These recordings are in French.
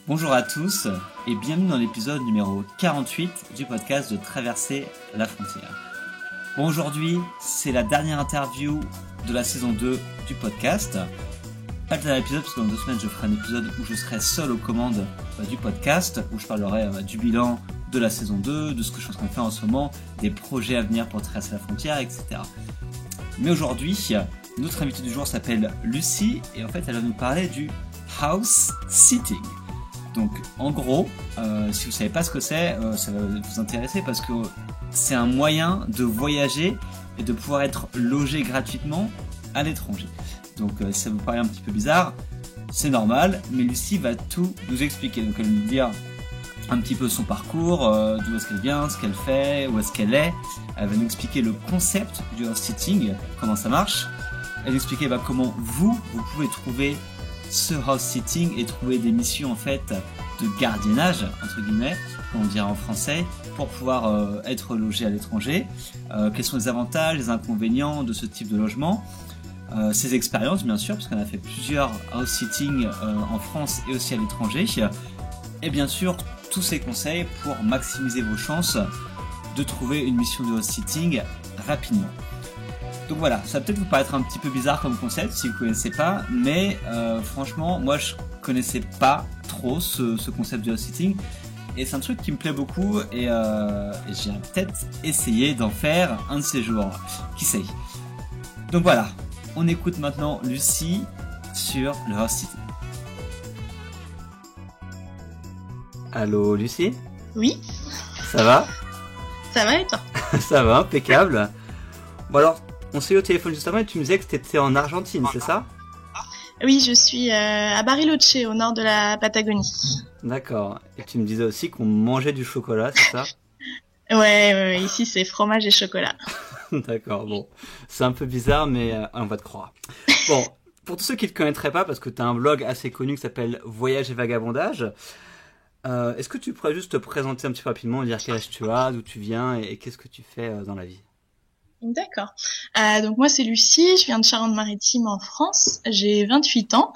Bonjour à tous et bienvenue dans l'épisode numéro 48 du podcast de Traverser la frontière. Bon, aujourd'hui, c'est la dernière interview de la saison 2 du podcast. Pas le dernier épisode parce que dans 2 semaines, je ferai un épisode où je serai seul aux commandes du podcast, où je parlerai du bilan de la saison 2, de ce que je suis en train de faire en ce moment, des projets à venir pour traverser la frontière, etc. Mais aujourd'hui, notre invitée du jour s'appelle Lucie et en fait, elle va nous parler du house sitting. Donc en gros, si vous ne savez pas ce que c'est, ça va vous intéresser parce que c'est un moyen de voyager et de pouvoir être logé gratuitement à l'étranger. Donc si ça vous paraît un petit peu bizarre, c'est normal, mais Lucie va tout nous expliquer. Donc elle va nous dire un petit peu son parcours, d'où est-ce qu'elle vient, ce qu'elle fait, où est-ce qu'elle est. Elle va nous expliquer le concept du house sitting, comment ça marche. Elle va nous expliquer comment vous pouvez trouver ce house sitting et trouver des missions en fait de gardiennage entre guillemets, comme on dirait en français, pour pouvoir être logé à l'étranger. Quels sont les avantages, les inconvénients de ce type de logement, ses expériences bien sûr, parce qu'on a fait plusieurs house sitting en France et aussi à l'étranger, et bien sûr tous ces conseils pour maximiser vos chances de trouver une mission de house sitting rapidement. Donc voilà, ça va peut-être vous paraître un petit peu bizarre comme concept si vous ne connaissez pas, mais franchement, moi je connaissais pas trop ce concept de house sitting et c'est un truc qui me plaît beaucoup et j'ai peut-être essayé d'en faire un de ces jours, qui sait. Donc voilà, on écoute maintenant Lucie sur le house sitting. Allô Lucie ? Oui. Ça va ? Ça va et toi ? Ça va, impeccable. Bon alors, on s'est eu au téléphone juste avant et tu me disais que tu étais en Argentine, c'est ça ? Oui, je suis à Bariloche, au nord de la Patagonie. D'accord. Et tu me disais aussi qu'on mangeait du chocolat, c'est ça ? Ouais, ici c'est fromage et chocolat. D'accord, bon. C'est un peu bizarre, mais on va te croire. Bon, pour tous ceux qui ne te connaîtraient pas, parce que tu as un blog assez connu qui s'appelle Voyage et Vagabondage, est-ce que tu pourrais juste te présenter un petit peu rapidement, dire quel âge tu as, d'où tu viens et qu'est-ce que tu fais dans la vie ? D'accord. Donc moi c'est Lucie, je viens de Charente-Maritime en France, j'ai 28 ans,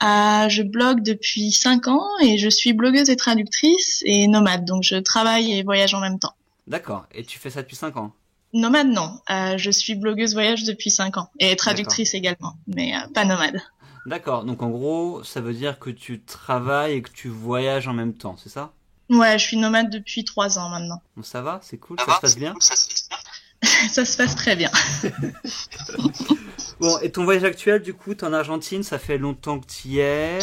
je blogue depuis 5 ans et je suis blogueuse et traductrice et nomade, donc je travaille et voyage en même temps. D'accord, et tu fais ça depuis 5 ans ? Nomade non, je suis blogueuse voyage depuis 5 ans et traductrice également, mais pas nomade. D'accord, donc en gros ça veut dire que tu travailles et que tu voyages en même temps, c'est ça ? Ouais, je suis nomade depuis 3 ans maintenant. Bon, ça va, c'est cool, ça se passe bien ? Ça se passe très bien. Bon, et ton voyage actuel, du coup, t'es en Argentine, ça fait longtemps que t'y es.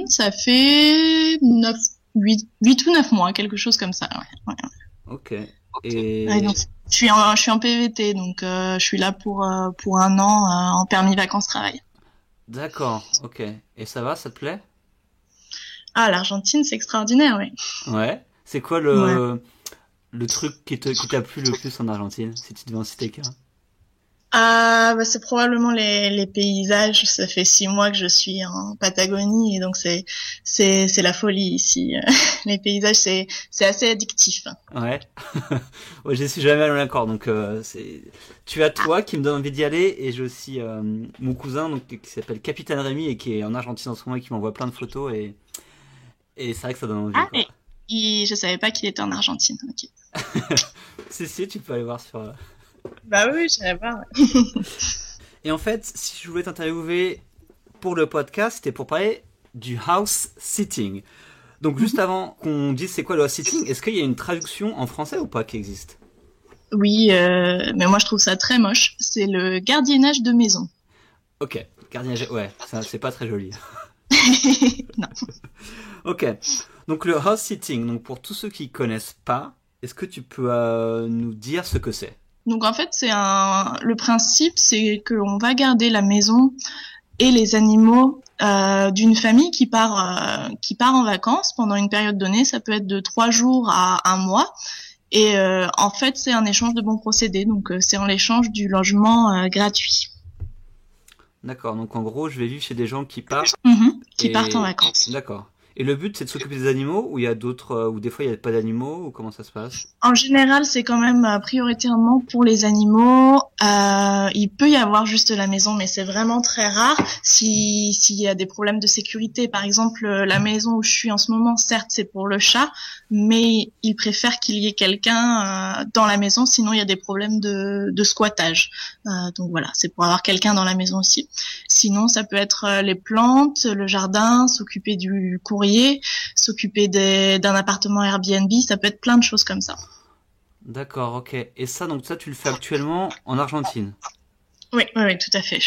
Ça fait 8 ou 9 mois, quelque chose comme ça. Ouais. Ok. Et ouais, donc, je suis en PVT, donc je suis là pour 1 an en permis vacances-travail. D'accord, ok. Et ça va, ça te plaît ? Ah, l'Argentine, c'est extraordinaire, oui. Ouais. C'est quoi le truc qui t'a plu le plus en Argentine, si tu devais en citer qu'un ? C'est probablement les paysages. Ça fait 6 mois que je suis en Patagonie et donc c'est la folie ici. Les paysages, c'est assez addictif. Ouais. Ouais, j'y suis jamais allé encore, donc tu as toi qui me donne envie d'y aller et j'ai aussi mon cousin donc qui s'appelle Capitaine Rémi et qui est en Argentine en ce moment et qui m'envoie plein de photos et c'est vrai que ça donne envie. Ah, quoi. Je savais pas qu'il était en Argentine. Ok. Si, tu peux aller voir sur. Bah oui, je savais pas. Ouais. Et en fait, si je voulais t'interviewer pour le podcast, c'était pour parler du house sitting. Donc juste avant qu'on dise c'est quoi le house sitting, est-ce qu'il y a une traduction en français ou pas qui existe ? Oui, mais moi je trouve ça très moche. C'est le gardiennage de maison. Ok, gardiennage, ouais, ça, c'est pas très joli. Non. Ok, donc le house sitting, donc pour tous ceux qui connaissent pas, est-ce que tu peux nous dire ce que c'est ? Donc en fait, le principe, c'est qu'on va garder la maison et les animaux d'une famille qui part en vacances pendant une période donnée. Ça peut être de 3 jours à 1 mois. Et en fait, c'est un échange de bons procédés. Donc c'est en l'échange du logement gratuit. D'accord, donc en gros, je vais vivre chez des gens qui partent. Qui partent en vacances. D'accord. Et le but, c'est de s'occuper des animaux ou il y a d'autres, ou des fois il n'y a pas d'animaux ou comment ça se passe? En général, c'est quand même prioritairement pour les animaux. Il peut y avoir juste la maison, mais c'est vraiment très rare. S'il y a des problèmes de sécurité, par exemple, la maison où je suis en ce moment, certes, c'est pour le chat, mais ils préfèrent qu'il y ait quelqu'un dans la maison, sinon il y a des problèmes de squattage. Donc voilà, c'est pour avoir quelqu'un dans la maison aussi. Sinon, ça peut être les plantes, le jardin, s'occuper du courrier, s'occuper d'un appartement Airbnb, ça peut être plein de choses comme ça. D'accord, ok. Et ça, donc ça, tu le fais actuellement en Argentine? Oui, oui, oui, tout à fait.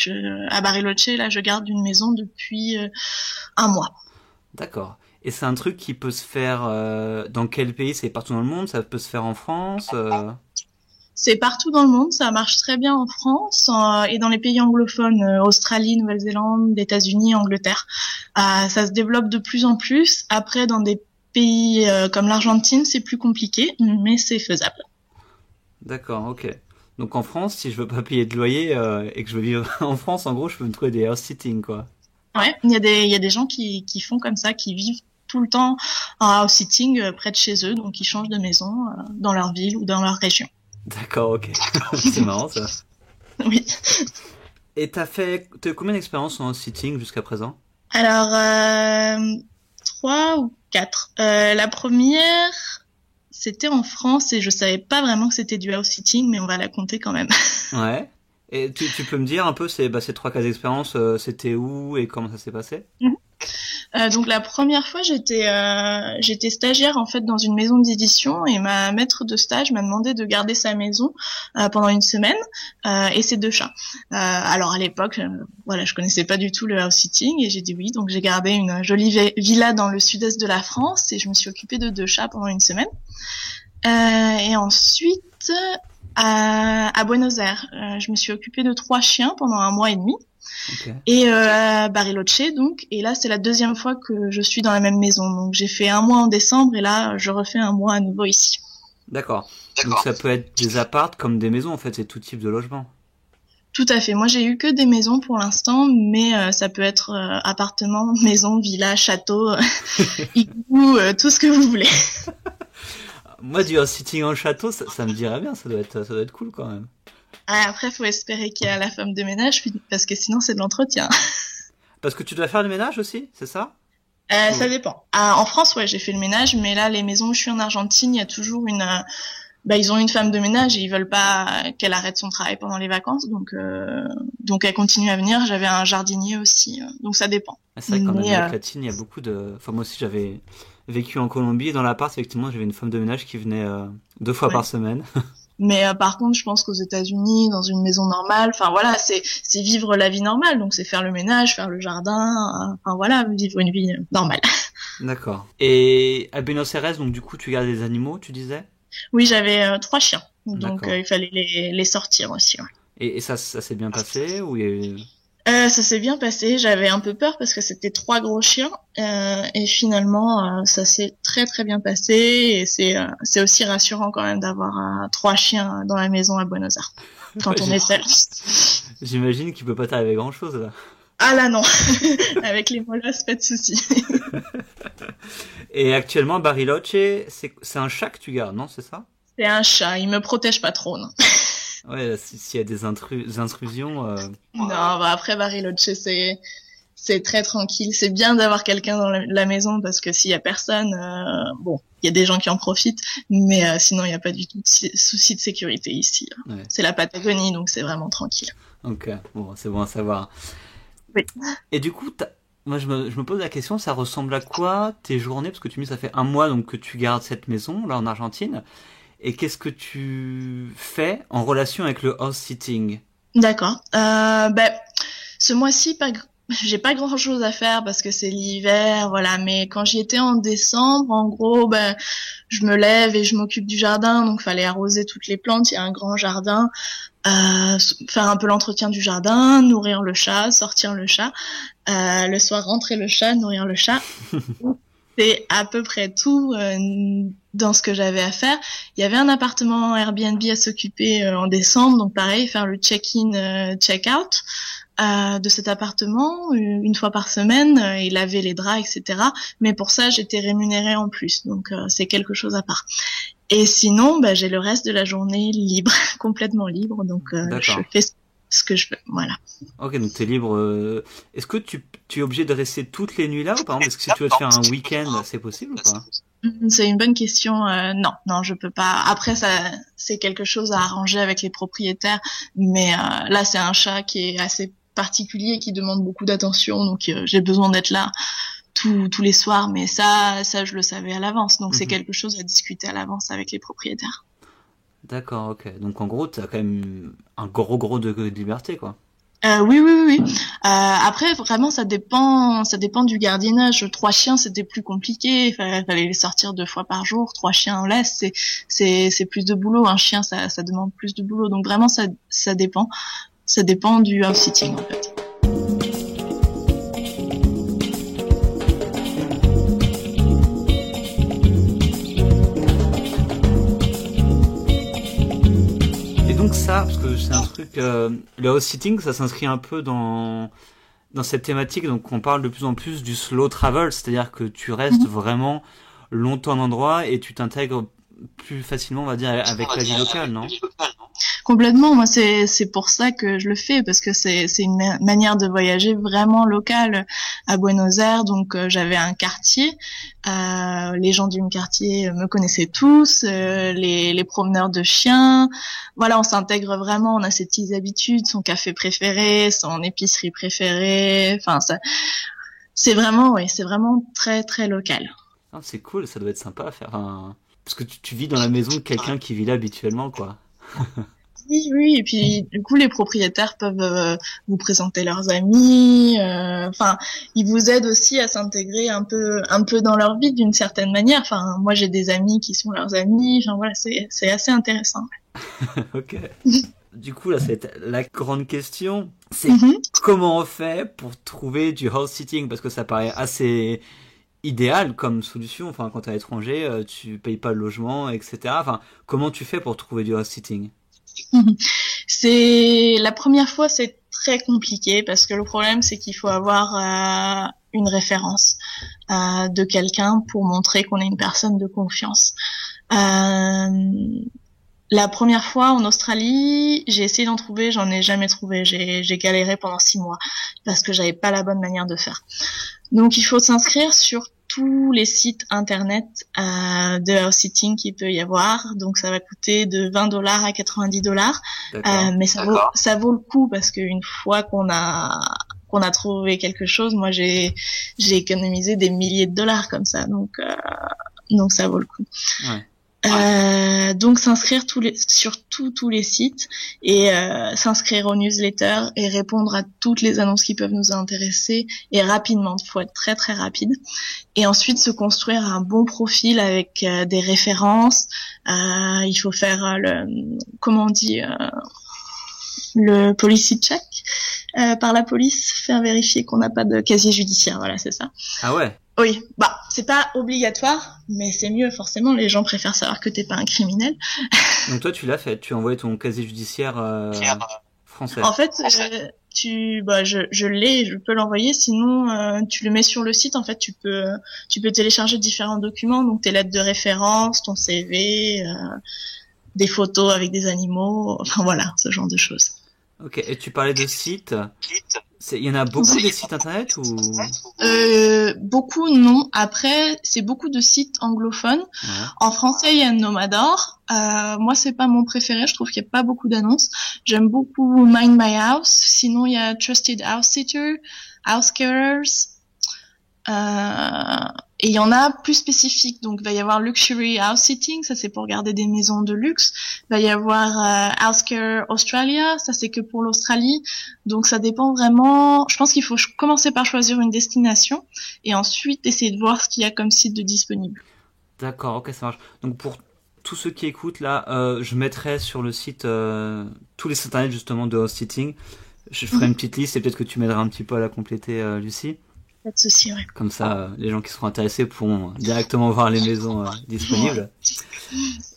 À Bariloche, là, je garde une maison depuis un mois. D'accord. Et c'est un truc qui peut se faire dans quel pays? C'est partout dans le monde? Ça peut se faire en France? C'est partout dans le monde, ça marche très bien en France et dans les pays anglophones, Australie, Nouvelle-Zélande, États-Unis, Angleterre. Ça se développe de plus en plus. Après, dans des pays comme l'Argentine, c'est plus compliqué, mais c'est faisable. D'accord, ok. Donc en France, si je veux pas payer de loyer et que je veux vivre en France, en gros, je peux me trouver des house sitting, quoi. Ouais, il y a des gens qui font comme ça, qui vivent tout le temps en house sitting près de chez eux, donc ils changent de maison dans leur ville ou dans leur région. D'accord, ok. C'est marrant ça. Oui. Et t'as eu combien d'expériences en house sitting jusqu'à présent? Alors, 3 ou 4. La première, c'était en France et je savais pas vraiment que c'était du house sitting, mais on va la compter quand même. Ouais. Et tu peux me dire un peu ces 3 cas d'expérience, c'était où et comment ça s'est passé? Donc la première fois, j'étais stagiaire en fait dans une maison d'édition et ma maître de stage m'a demandé de garder sa maison pendant une semaine et ses 2 chats. Alors à l'époque, voilà, je connaissais pas du tout le house sitting et j'ai dit oui. Donc j'ai gardé une jolie villa dans le sud-est de la France et je me suis occupée de 2 chats pendant une semaine. Et ensuite à Buenos Aires, je me suis occupée de 3 chiens pendant un mois et demi. Ok. Et à Bariloche donc, et là c'est la deuxième fois que je suis dans la même maison, donc j'ai fait un mois en décembre et là je refais un mois à nouveau ici. D'accord. Donc ça peut être des appartes comme des maisons en fait, c'est tout type de logement. Tout à fait, moi j'ai eu que des maisons pour l'instant, mais ça peut être appartement, maison, villa, château, igloo, tout ce que vous voulez. Moi du house sitting en château, ça me dirait bien, ça doit être cool quand même. Après faut espérer qu'il y a la femme de ménage, parce que sinon c'est de l'entretien. Parce que tu dois faire le ménage aussi, c'est ça? Ça dépend. En France, ouais, j'ai fait le ménage, mais là, les maisons où je suis en Argentine, il y a toujours ils ont une femme de ménage et ils veulent pas qu'elle arrête son travail pendant les vacances, donc elle continue à venir. J'avais un jardinier aussi, donc ça dépend. Ah, c'est vrai qu'en Mais Amérique latine, il y a beaucoup de... Enfin moi aussi j'avais vécu en Colombie et dans l'appart, effectivement, j'avais une femme de ménage qui venait 2 fois ouais. par semaine. Mais par contre, je pense qu'aux États-Unis, dans une maison normale, enfin voilà, c'est vivre la vie normale, donc c'est faire le ménage, faire le jardin, enfin voilà, vivre une vie normale. D'accord. Et à Buenos Aires, donc du coup, tu gardes des animaux, tu disais? Oui, j'avais 3 chiens, donc D'accord. il fallait les sortir aussi. Ouais. Et ça s'est bien passé ou il y a eu... Ça s'est bien passé. J'avais un peu peur parce que c'était 3 gros chiens et finalement ça s'est très très bien passé et c'est aussi rassurant quand même d'avoir 3 chiens dans la maison à Buenos Aires quand on est seul. J'imagine qu'il peut pas t'arriver grand-chose là. Ah là non, avec les molosses pas de souci. Et actuellement, Bariloche, c'est un chat que tu gardes, non? C'est ça? C'est un chat, il me protège pas trop, non. Ouais, là, s'il y a des intrusions... Non, après Bariloche, c'est très tranquille. C'est bien d'avoir quelqu'un dans la maison parce que s'il y a personne, bon, il y a des gens qui en profitent, mais sinon il n'y a pas du tout de souci de sécurité ici. Ouais. C'est la Patagonie, donc c'est vraiment tranquille. Ok, bon, c'est bon à savoir. Oui. Et du coup, moi je me pose la question, ça ressemble à quoi tes journées? Parce que tu me dis ça fait un mois donc que tu gardes cette maison là en Argentine. Et qu'est-ce que tu fais en relation avec le house sitting? D'accord. Ce mois-ci, j'ai pas grand-chose à faire parce que c'est l'hiver, voilà. Mais quand j'y étais en décembre, en gros, je me lève et je m'occupe du jardin, donc fallait arroser toutes les plantes. Il y a un grand jardin, faire un peu l'entretien du jardin, nourrir le chat, sortir le chat, le soir rentrer le chat, nourrir le chat. C'est à peu près tout dans ce que j'avais à faire. Il y avait un appartement Airbnb à s'occuper en décembre, donc pareil, faire le check-in, check-out. de cet appartement une fois par semaine et laver les draps, etc. Mais pour ça, j'étais rémunérée en plus, donc c'est quelque chose à part. Et sinon, j'ai le reste de la journée libre, complètement libre, donc je fais ce que je veux, voilà. Ok, donc t'es libre. Est-ce que tu es obligé de rester toutes les nuits là, ou par exemple, est-ce que si tu veux te faire un week-end, c'est possible ou pas? C'est une bonne question. Non, je peux pas. Après, ça, c'est quelque chose à arranger avec les propriétaires, mais là, c'est un chat qui est assez particulier, qui demande beaucoup d'attention, donc j'ai besoin d'être là tous les soirs, mais ça je le savais à l'avance, donc c'est quelque chose à discuter à l'avance avec les propriétaires. D'accord, ok. Donc en gros, t'as quand même un gros de liberté, quoi. Oui. Après, vraiment, ça dépend du gardiennage. 3 chiens, c'était plus compliqué. Fallait les sortir 2 fois par jour. 3 chiens en laisse, c'est plus de boulot. Un chien, ça demande plus de boulot. Donc vraiment, ça dépend. Ça dépend du house sitting, en fait. Ça, parce que c'est un truc, le house sitting, ça s'inscrit un peu dans cette thématique, donc on parle de plus en plus du slow travel, c'est-à-dire que tu restes vraiment longtemps en endroit et tu t'intègres plus facilement, on va dire, avec la vie locale, non? Complètement. Moi, c'est pour ça que je le fais, parce que c'est une manière de voyager vraiment locale à Buenos Aires. Donc, j'avais un quartier. Les gens du quartier me connaissaient tous. Les promeneurs de chiens. Voilà, on s'intègre vraiment. On a ses petites habitudes, son café préféré, son épicerie préférée. Enfin, ça, c'est vraiment très très local. Ah, c'est cool. Ça doit être sympa à faire. Enfin, parce que tu vis dans la maison de quelqu'un qui vit là habituellement, quoi. Oui, et puis du coup les propriétaires peuvent vous présenter leurs amis, enfin ils vous aident aussi à s'intégrer un peu dans leur vie d'une certaine manière. Enfin moi j'ai des amis qui sont leurs amis, enfin voilà, c'est assez intéressant. Ok. Du coup là c'est la grande question, c'est comment on fait pour trouver du house sitting, parce que ça paraît assez idéal comme solution. Enfin quand t'es à l'étranger, tu payes pas le logement, etc. Enfin comment tu fais pour trouver du house sitting? C'est la première fois, c'est très compliqué parce que le problème c'est qu'il faut avoir une référence de quelqu'un pour montrer qu'on est une personne de confiance. La première fois en Australie, j'ai essayé d'en trouver, j'en ai jamais trouvé. J'ai galéré pendant 6 mois parce que j'avais pas la bonne manière de faire. Donc il faut s'inscrire sur tous les sites internet de house sitting qu'il peut y avoir. Donc ça va coûter de $20 à $90. Mais ça vaut le coup parce qu'une fois qu'on a trouvé quelque chose, moi j'ai économisé des milliers de dollars comme ça. Donc ça vaut le coup. Ouais. Donc s'inscrire sur tous les sites et s'inscrire aux newsletters et répondre à toutes les annonces qui peuvent nous intéresser, et rapidement, il faut être très très rapide, et ensuite se construire un bon profil avec des références. Il faut faire le policy check par la police, faire vérifier qu'on n'a pas de casier judiciaire, voilà, c'est ça. Ah ouais. Oui, c'est pas obligatoire, mais c'est mieux, forcément, les gens préfèrent savoir que t'es pas un criminel. Donc toi, tu l'as fait, tu as envoyé ton casier judiciaire français. En fait, je l'ai, je peux l'envoyer, sinon tu le mets sur le site, en fait, tu peux télécharger différents documents, donc tes lettres de référence, ton CV, des photos avec des animaux, enfin voilà, ce genre de choses. Ok, et tu parlais de sites. Il y en a beaucoup des sites internet ou beaucoup non. Après, c'est beaucoup de sites anglophones. Ouais. En français, il y a Nomador. Moi, c'est pas mon préféré. Je trouve qu'il y a pas beaucoup d'annonces. J'aime beaucoup Mind My House. Sinon, il y a Trusted House Sitter, House Carers. Et il y en a plus spécifiques, donc il va y avoir Luxury House Sitting, ça c'est pour garder des maisons de luxe. Il va y avoir Housecare Australia, ça c'est que pour l'Australie. Donc ça dépend vraiment. Je pense qu'il faut commencer par choisir une destination et ensuite essayer de voir ce qu'il y a comme site de disponible. D'accord, ok, ça marche. Donc pour tous ceux qui écoutent là, je mettrai sur le site tous les sites internet justement de house sitting. Je ferai une petite liste et peut-être que tu m'aideras un petit peu à la compléter, Lucie. Pas de souci, ouais. Comme ça, les gens qui seront intéressés pourront directement voir les maisons disponibles.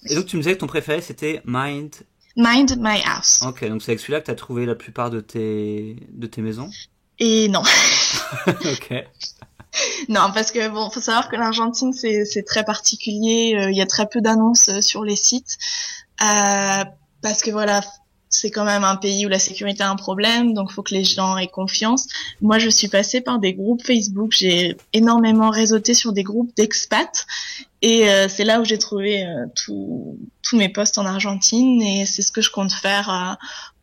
Et donc, tu me disais que ton préféré, c'était Mind Mind My House. Ok, donc c'est avec celui-là que tu as trouvé la plupart de tes maisons? Et non. Ok. Non, parce que bon, faut savoir que l'Argentine c'est très particulier. Il y a très peu d'annonces sur les sites parce que voilà, c'est quand même un pays où la sécurité a un problème, donc faut que les gens aient confiance. Moi, je suis passée par des groupes Facebook. J'ai énormément réseauté sur des groupes d'expats et c'est là où j'ai trouvé tous mes posts en Argentine et c'est ce que je compte faire.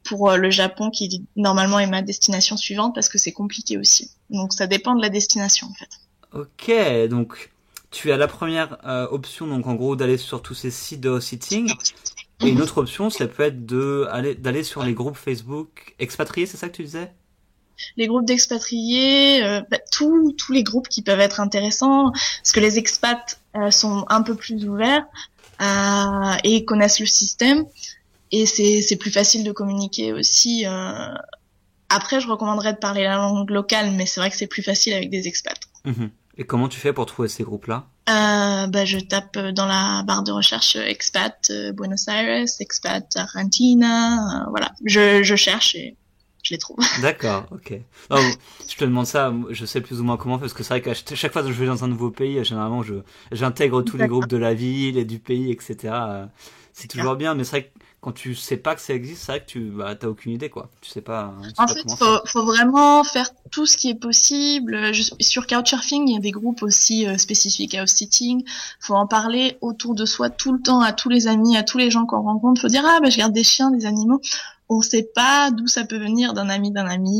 Pour le Japon qui normalement est ma destination suivante parce que c'est compliqué aussi. Donc ça dépend de la destination en fait. Ok, donc tu as la première option, donc en gros d'aller sur tous ces sites de house sitting. Et une autre option, ça peut être d'aller sur les groupes Facebook expatriés, c'est ça que tu disais? Les groupes d'expatriés, tous les groupes qui peuvent être intéressants parce que les expats sont un peu plus ouverts et connaissent le système. Et c'est plus facile de communiquer aussi. Après, je recommanderais de parler la langue locale, mais c'est vrai que c'est plus facile avec des expats. Mmh. Et comment tu fais pour trouver ces groupes-là? Je tape dans la barre de recherche expat Buenos Aires, expat Argentina, voilà. Je cherche et je les trouve. D'accord, ok. Non, je te demande ça, je sais plus ou moins comment, parce que c'est vrai qu'à chaque fois que je vais dans un nouveau pays, généralement, j'intègre tous les groupes de la ville et du pays, etc. C'est toujours bien, mais c'est vrai que quand tu sais pas que ça existe, c'est vrai que t'as aucune idée, quoi. Tu sais pas. En fait, faut vraiment faire tout ce qui est possible. Sur Couchsurfing, il y a des groupes aussi spécifiques à house sitting. Faut en parler autour de soi tout le temps à tous les amis, à tous les gens qu'on rencontre. Faut dire je garde des chiens, des animaux. On sait pas d'où ça peut venir d'un ami.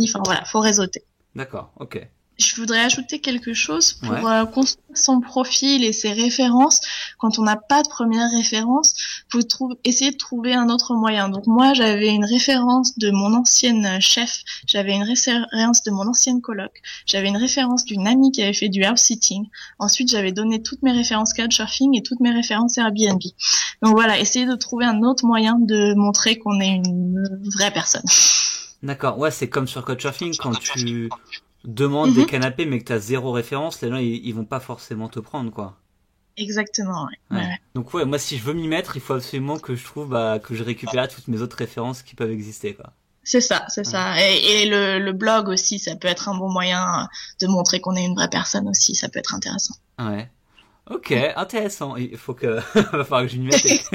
Enfin voilà, faut réseauter. D'accord, ok. Je voudrais ajouter quelque chose pour construire son profil et ses références. Quand on n'a pas de première référence, faut essayer de trouver un autre moyen. Donc moi, j'avais une référence de mon ancienne chef, j'avais une référence de mon ancienne coloc, j'avais une référence d'une amie qui avait fait du house sitting. Ensuite, j'avais donné toutes mes références Couchsurfing et toutes mes références Airbnb. Donc voilà, essayer de trouver un autre moyen de montrer qu'on est une vraie personne. D'accord, ouais, c'est comme sur Couchsurfing quand tu demande des canapés mais que t'as zéro référence, les gens ils vont pas forcément te prendre, quoi. Exactement, ouais. Donc ouais, moi si je veux m'y mettre, il faut absolument que je trouve que je récupère toutes mes autres références qui peuvent exister, quoi. C'est ça. Et le blog aussi, ça peut être un bon moyen de montrer qu'on est une vraie personne aussi, ça peut être intéressant. Ouais. Ok, intéressant. Il faut va falloir que je m'y mette.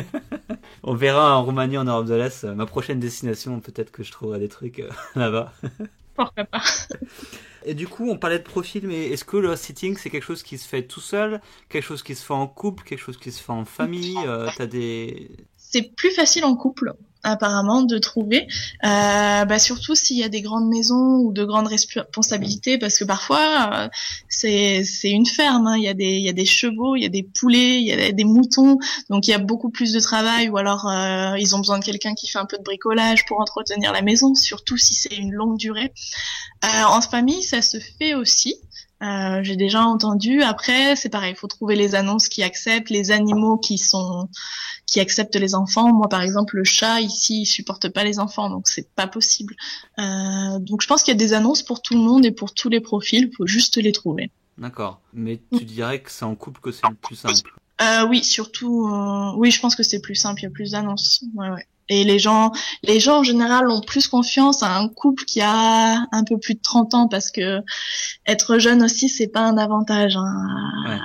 On verra en Roumanie, en Europe de l'Est, ma prochaine destination, peut-être que je trouverai des trucs là-bas. Pourquoi pas. Et du coup, on parlait de profil, mais est-ce que le house sitting, c'est quelque chose qui se fait tout seul, quelque chose qui se fait en couple, quelque chose qui se fait en famille? C'est plus facile en couple, apparemment, de trouver. Surtout s'il y a des grandes maisons ou de grandes responsabilités, parce que parfois c'est une ferme. Hein. Il y a des chevaux, il y a des poulets, il y a des moutons, donc il y a beaucoup plus de travail. Ou alors ils ont besoin de quelqu'un qui fait un peu de bricolage pour entretenir la maison, surtout si c'est une longue durée. En famille, ça se fait aussi. J'ai déjà entendu. Après, c'est pareil, il faut trouver les annonces qui acceptent, les animaux qui acceptent les enfants. Moi, par exemple, le chat ici, il supporte pas les enfants, donc c'est pas possible. Donc, je pense qu'il y a des annonces pour tout le monde et pour tous les profils. Faut juste les trouver. D'accord. Mais tu dirais que c'est en couple que c'est le plus simple? Oui, surtout. Oui, je pense que c'est plus simple. Il y a plus d'annonces. Ouais. Et les gens en général ont plus confiance à un couple qui a un peu plus de 30 ans parce que être jeune aussi c'est pas un avantage, hein. Ouais.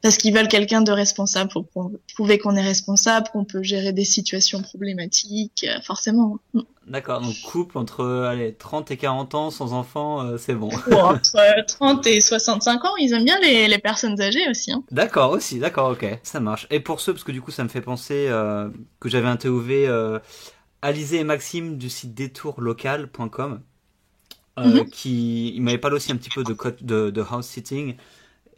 Parce qu'ils veulent quelqu'un de responsable pour prouver qu'on est responsable, qu'on peut gérer des situations problématiques, forcément. D'accord, donc couple entre 30 et 40 ans sans enfants, c'est bon. Entre 30 et 65 ans, ils aiment bien les personnes âgées aussi. Hein. D'accord, aussi, d'accord, ok, ça marche. Et pour ceux, parce que du coup ça me fait penser que j'avais interviewé Alizé et Maxime du site détourlocal.com qui m'avait parlé aussi un petit peu de house sitting.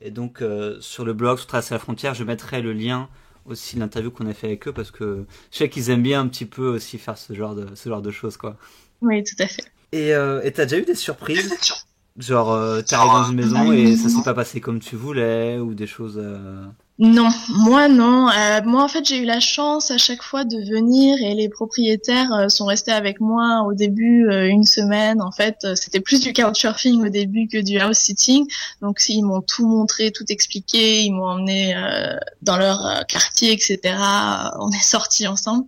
Et donc sur le blog, sur Traverser la frontière, je mettrai le lien aussi de l'interview qu'on a fait avec eux parce que je sais qu'ils aiment bien un petit peu aussi faire ce genre de choses, quoi. Oui, tout à fait. Et t'as déjà eu des surprises? Genre t'arrives dans une maison et ça s'est pas passé comme tu voulais ou des choses... Non, moi non. Moi en fait j'ai eu la chance à chaque fois de venir et les propriétaires sont restés avec moi au début une semaine. En fait c'était plus du couchsurfing au début que du house sitting. Donc ils m'ont tout montré, tout expliqué, ils m'ont emmené dans leur quartier, etc. On est sortis ensemble.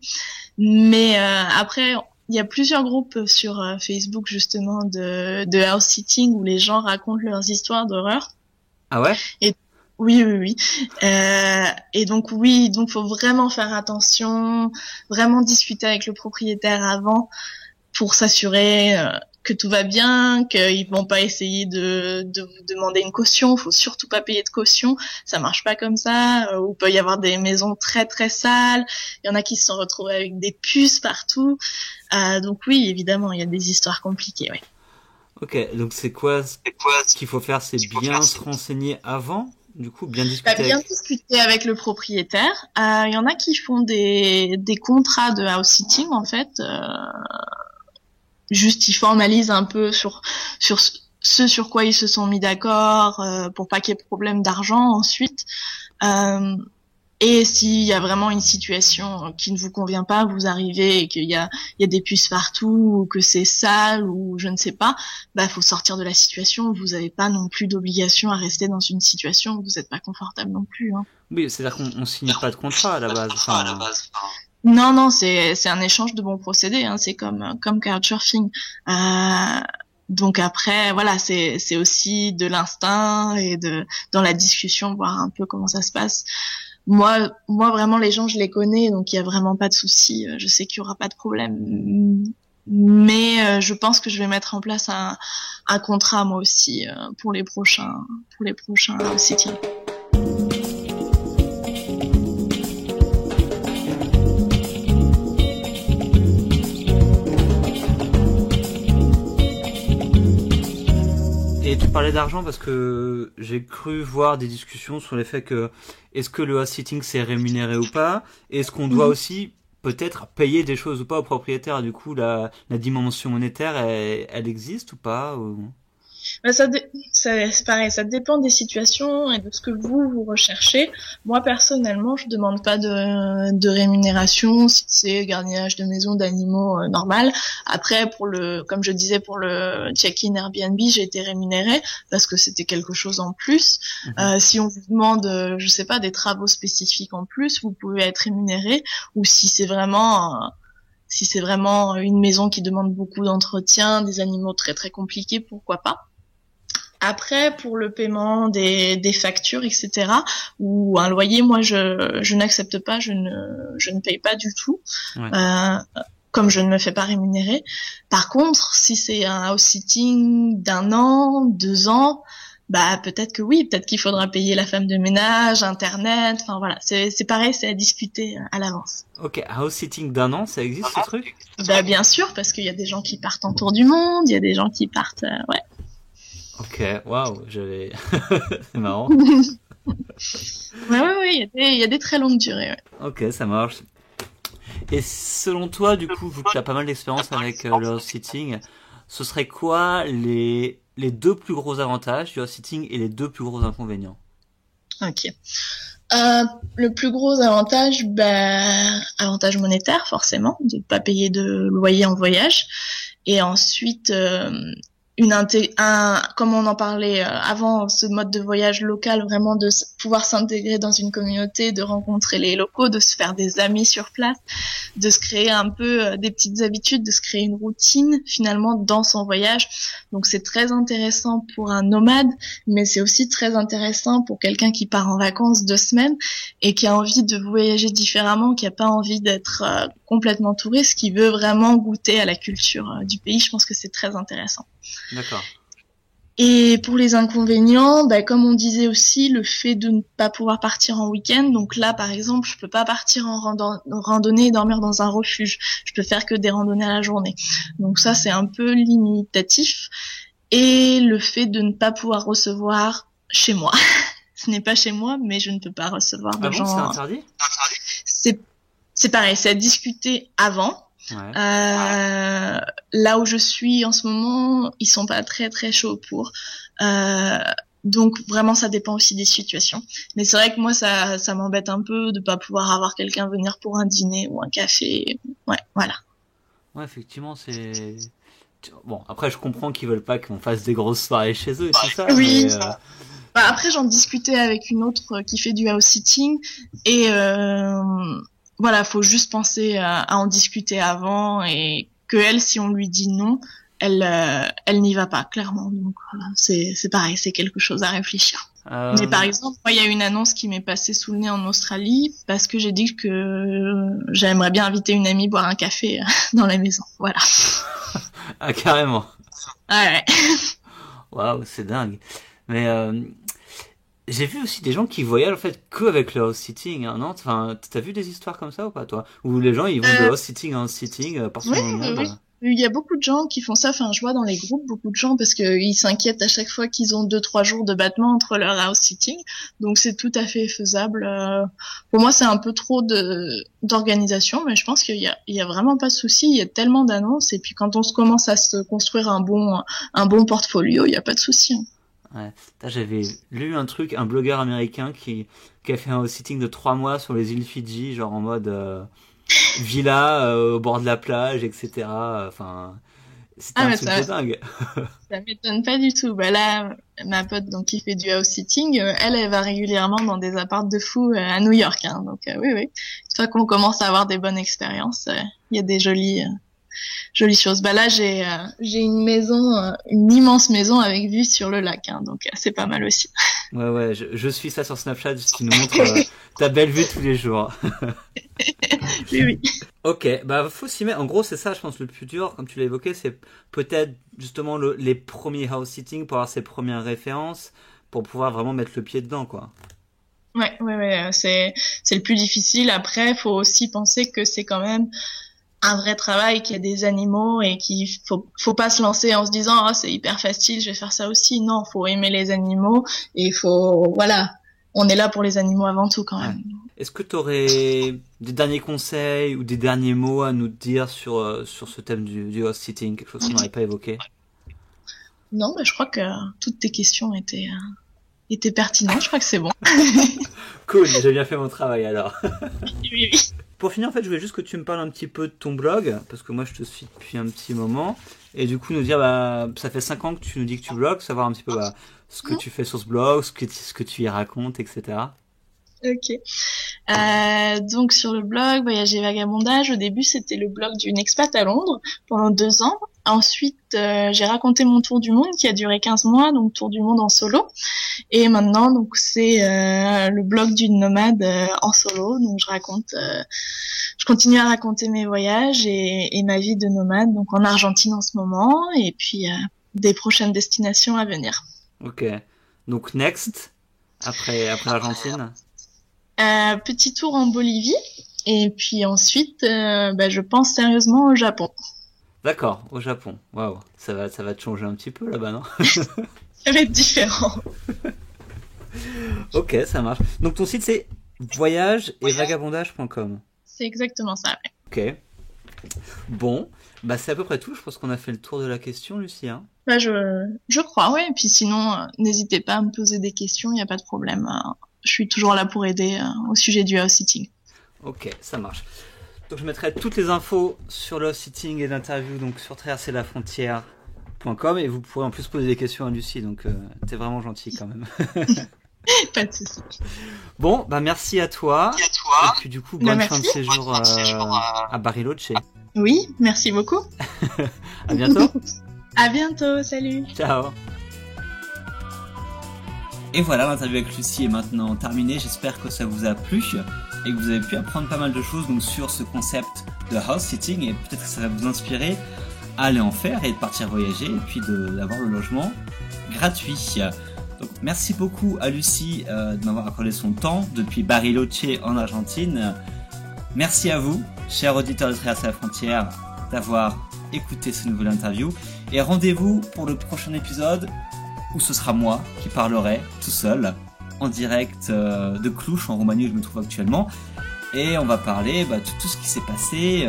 Mais après, il y a plusieurs groupes sur Facebook justement de house sitting où les gens racontent leurs histoires d'horreur. Ah ouais? Et oui. Et donc faut vraiment faire attention, vraiment discuter avec le propriétaire avant pour s'assurer que tout va bien, qu'ils vont pas essayer de vous demander une caution. Faut surtout pas payer de caution, ça marche pas comme ça. Ou peut y avoir des maisons très très sales. Il y en a qui se sont retrouvés avec des puces partout. Donc oui, évidemment, il y a des histoires compliquées. Ouais. Ok, donc c'est quoi ce qu'il faut faire? C'est bien se renseigner avant, du coup, bien discuter. Bien discuter avec le propriétaire. Il y en a qui font des contrats de house sitting en fait. Juste ils formalisent un peu sur ce sur quoi ils se sont mis d'accord pour pas qu'il y ait problème d'argent ensuite. Et s'il y a vraiment une situation qui ne vous convient pas, vous arrivez et qu'il y a des puces partout ou que c'est sale ou je ne sais pas, faut sortir de la situation. Vous n'avez pas non plus d'obligation à rester dans une situation où vous n'êtes pas confortable non plus. Hein. Oui, c'est-à-dire qu'on signe pas de contrat à la base. Non, c'est un échange de bons procédés. Hein. C'est comme couchsurfing. Donc après, voilà, c'est aussi de l'instinct et dans la discussion, voir un peu comment ça se passe. Moi, vraiment, les gens, je les connais, donc il y a vraiment pas de souci. Je sais qu'il y aura pas de problème. Mais je pense que je vais mettre en place un contrat, moi aussi, pour les prochains sites. Et tu parlais d'argent parce que j'ai cru voir des discussions sur les faits que est-ce que le house sitting c'est rémunéré ou pas? Est-ce qu'on doit aussi peut-être payer des choses ou pas au propriétaire? Du coup, la dimension monétaire, elle existe ou pas ou... C'est pareil, ça dépend des situations et de ce que vous recherchez. Moi, personnellement, je demande pas de rémunération si c'est gardiennage de maison d'animaux normal. Après, comme je disais, pour le check-in Airbnb, j'ai été rémunérée parce que c'était quelque chose en plus. Si on vous demande, je sais pas, des travaux spécifiques en plus, vous pouvez être rémunéré. Ou si c'est vraiment une maison qui demande beaucoup d'entretien, des animaux très très compliqués, pourquoi pas. Après, pour le paiement des factures, etc., ou un loyer, moi, je n'accepte pas, je ne paye pas du tout, comme je ne me fais pas rémunérer. Par contre, si c'est un house sitting d'1 an, 2 ans, peut-être que oui, peut-être qu'il faudra payer la femme de ménage, Internet, enfin voilà, c'est pareil, c'est à discuter à l'avance. Ok, house sitting d'1 an, ça existe ce truc? Bien sûr, parce qu'il y a des gens qui partent en tour du monde, il y a des gens qui partent, ouais. Ok, waouh, c'est marrant. Ouais, il y a des très longues durées. Ouais. Ok, ça marche. Et selon toi, du coup, vu que tu as pas mal d'expérience avec le house sitting, ce serait quoi les 2 plus gros avantages du house sitting et les 2 plus gros inconvénients? Ok. Le plus gros avantage, avantage monétaire forcément, de pas payer de loyer en voyage, et ensuite comme on en parlait avant, ce mode de voyage local, vraiment de pouvoir s'intégrer dans une communauté, de rencontrer les locaux, de se faire des amis sur place, de se créer un peu des petites habitudes, de se créer une routine finalement dans son voyage. Donc c'est très intéressant pour un nomade, mais c'est aussi très intéressant pour quelqu'un qui part en vacances 2 semaines et qui a envie de voyager différemment, qui a pas envie d'être complètement touriste, qui veut vraiment goûter à la culture du pays. Je pense que c'est très intéressant. D'accord. Et pour les inconvénients, comme on disait aussi, le fait de ne pas pouvoir partir en week-end. Donc là, par exemple, je peux pas partir en randonnée et dormir dans un refuge. Je peux faire que des randonnées à la journée. Donc ça, c'est un peu limitatif. Et le fait de ne pas pouvoir recevoir chez moi. Ce n'est pas chez moi, mais je ne peux pas recevoir de gens. C'est interdit? C'est pareil, c'est à discuter avant. Ouais. Là où je suis en ce moment, ils sont pas très très chauds pour. Donc vraiment, ça dépend aussi des situations. Mais c'est vrai que moi, ça m'embête un peu de pas pouvoir avoir quelqu'un venir pour un dîner ou un café. Ouais, voilà. Ouais, effectivement, c'est... Bon, après, je comprends qu'ils veulent pas qu'on fasse des grosses soirées chez eux et tout ça. Oui. Après, j'en discutais avec une autre qui fait du house sitting et voilà, faut juste penser à en discuter avant, et que elle, si on lui dit non, elle n'y va pas, clairement. Donc voilà, c'est pareil, c'est quelque chose à réfléchir. Mais par exemple, moi, il y a une annonce qui m'est passée sous le nez en Australie parce que j'ai dit que j'aimerais bien inviter une amie boire un café dans la maison. Voilà. Ah, carrément. Ouais. Waouh, c'est dingue. Mais j'ai vu aussi des gens qui voyagent en fait que avec le house sitting, hein, non? Enfin, t'as vu des histoires comme ça ou pas, toi? Où les gens ils vont de house sitting en house sitting partout dans le monde. Oui. Il y a beaucoup de gens qui font ça. Enfin, je vois dans les groupes beaucoup de gens parce que ils s'inquiètent à chaque fois qu'ils ont 2-3 jours de battement entre leur house sitting. Donc c'est tout à fait faisable. Pour moi, c'est un peu trop d'organisation, mais je pense qu'il y a vraiment pas de souci. Il y a tellement d'annonces, et puis quand on se commence à se construire un bon portfolio, il y a pas de souci. Ouais. J'avais lu un blogueur américain qui a fait un house sitting de 3 mois sur les îles Fidji, genre en mode villa au bord de la plage, etc. Enfin, c'était un truc de dingue. Ça m'étonne pas du tout. Bah là, ma pote donc qui fait du house sitting, elle va régulièrement dans des apparts de fous à New York. Hein. Donc oui. Une fois qu'on commence à avoir des bonnes expériences, il y a des jolies choses. Bah là, j'ai une maison, une immense maison avec vue sur le lac. Hein. Donc c'est pas mal aussi. Ouais, je suis ça sur Snapchat, qui nous montre ta belle vue tous les jours. Oui. Ok, bah faut s'y mettre. En gros, c'est ça, je pense, le plus dur, comme tu l'as évoqué, c'est peut-être justement les premiers house sitting pour avoir ses premières références, pour pouvoir vraiment mettre le pied dedans, quoi. Ouais, c'est le plus difficile. Après, faut aussi penser que c'est quand même un vrai travail, qu'il y a des animaux, et qu'il faut pas se lancer en se disant c'est hyper facile, je vais faire ça aussi. Non, faut aimer les animaux, et voilà, on est là pour les animaux avant tout quand même. Ouais. Est-ce que tu aurais des derniers conseils ou des derniers mots à nous dire sur ce thème du house sitting, quelque chose qu'on n'aurait pas évoqué? Non, je crois que toutes tes questions étaient pertinentes. Je crois que c'est bon. Cool, j'ai bien fait mon travail alors. Oui. Pour finir, en fait, je voulais juste que tu me parles un petit peu de ton blog, parce que moi, je te suis depuis un petit moment, et du coup, nous dire, ça fait 5 ans que tu nous dis que tu blogues, savoir un petit peu ce que tu fais sur ce blog, ce que tu y racontes, etc. Ok. Donc sur le blog Voyage et Vagabondage, au début c'était le blog d'une expat à Londres pendant 2 ans. Ensuite j'ai raconté mon tour du monde qui a duré 15 mois, donc tour du monde en solo. Et maintenant donc c'est le blog d'une nomade en solo. Donc je continue à raconter mes voyages et ma vie de nomade, donc en Argentine en ce moment, et puis des prochaines destinations à venir. Ok. Donc next, après l'Argentine. Petit tour en Bolivie, et puis ensuite je pense sérieusement au Japon. D'accord, au Japon. Waouh, ça va te changer un petit peu là-bas, non? Ça va être différent. Ok, ça marche. Donc ton site c'est voyage-et-vagabondage.com. C'est exactement ça, ouais. Ok. Bon, c'est à peu près tout. Je pense qu'on a fait le tour de la question, Lucie. Hein. Je crois, ouais. Et puis sinon, n'hésitez pas à me poser des questions, il n'y a pas de problème. Je suis toujours là pour aider au sujet du house sitting. Ok, ça marche. Donc je mettrai toutes les infos sur le house sitting et l'interview donc sur traverserlafrontière.com, et vous pourrez en plus poser des questions à Lucie, donc t'es vraiment gentil quand même. Pas de souci. Bon, merci à toi. Et puis du coup, bonne fin de séjour à Bariloche. Oui, merci beaucoup. À bientôt. À bientôt, salut. Ciao. Et voilà, l'interview avec Lucie est maintenant terminée. J'espère que ça vous a plu et que vous avez pu apprendre pas mal de choses donc, sur ce concept de house sitting, et peut-être que ça va vous inspirer à aller en faire et de partir voyager et puis d'avoir le logement gratuit. Donc, merci beaucoup à Lucie de m'avoir accordé son temps depuis Bariloche en Argentine. Merci à vous, chers auditeurs de Traverser la Frontière, d'avoir écouté ce nouvel interview. Et rendez-vous pour le prochain épisode où ce sera moi qui parlerai tout seul en direct de Cluj en Roumanie où je me trouve actuellement. Et on va parler de tout ce qui s'est passé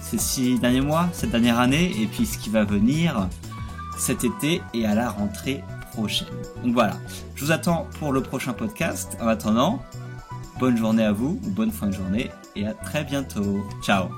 ces 6 derniers mois, cette dernière année, et puis ce qui va venir cet été et à la rentrée prochaine. Donc voilà, je vous attends pour le prochain podcast. En attendant, bonne journée à vous ou bonne fin de journée et à très bientôt. Ciao.